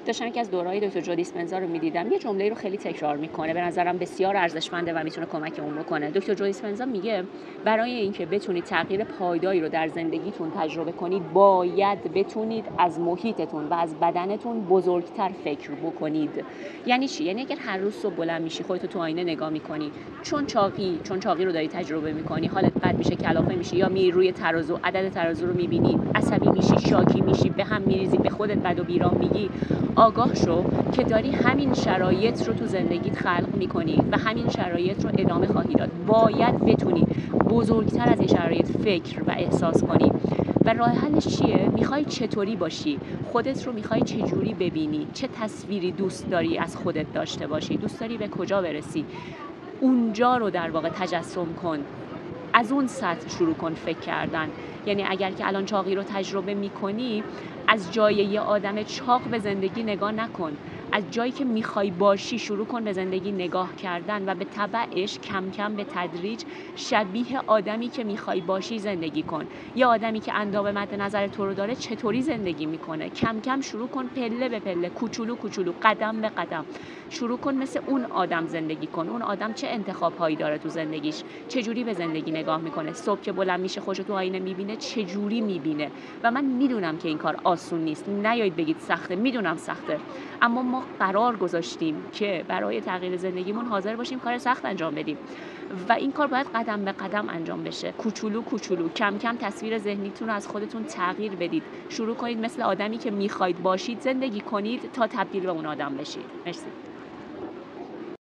داشتم یکی از دوره‌های دکتر جو دیسپنزا رو می‌دیدم، یه جمله رو خیلی تکرار می‌کنه، به نظرم بسیار ارزشمنده و میتونه کمکمون بکنه. دکتر جو دیسپنزا میگه برای اینکه بتونید تغییر پایداری رو در زندگیتون تجربه کنید، باید بتونید از محیطتون و از بدنتون بزرگتر فکر بکنید. یعنی چی؟ یعنی اگر هر روز صبح بلند میشی، خودتو تو آینه نگاه می‌کنی، چون چاقی رو داری تجربه می‌کنی، حالت بد میشه، کلافه میشی، یا میری روی ترازو، عدد ترازو رو می‌بینی، عصبی میشی، شاکی میشی، به هم میریزی، به خودت بد و بیراه میگی، آگاه شو که داری همین شرایط رو تو زندگیت خلق میکنی و همین شرایط رو ادامه خواهی داد. باید بتونی بزرگتر از این شرایط فکر و احساس کنی. و راه حلش چیه؟ میخوای چطوری باشی؟ خودت رو میخوای چجوری ببینی؟ چه تصویری دوست داری از خودت داشته باشی؟ دوست داری به کجا برسی؟ اونجا رو در واقع تجسم کن، از اون سطح شروع کن فکر کردن. یعنی اگر که الان چاقی رو تجربه میکنی، از جای یه آدم چاق به زندگی نگاه نکن، از جایی که میخوای باشی شروع کن به زندگی نگاه کردن و به تبعش کم کم به تدریج شبیه آدمی که میخوای باشی زندگی کن. یه آدمی که اندام مد نظر تو رو داره چطوری زندگی میکنه؟ کم کم شروع کن، پله به پله، کوچولو کوچولو، قدم به قدم شروع کن مثل اون آدم زندگی کن. اون آدم چه انتخاب‌هایی داره تو زندگیش، چه جوری به زندگی نگاه میکنه، صبح که بلند میشه خودش تو آینه میبینه چه جوری میبینه. و من میدونم که این کار آسون نیست، نیایید بگید سخته، میدونم سخته، اما ما قرار گذاشتیم که برای تغییر زندگیمون حاضر باشیم کار سخت انجام بدیم و این کار باید قدم به قدم انجام بشه، کوچولو کوچولو. کم کم تصویر ذهنیتون رو از خودتون تغییر بدید، شروع کنید مثل آدمی که میخواید باشید زندگی کنید تا تبدیل به اون آدم بشید. مرسی.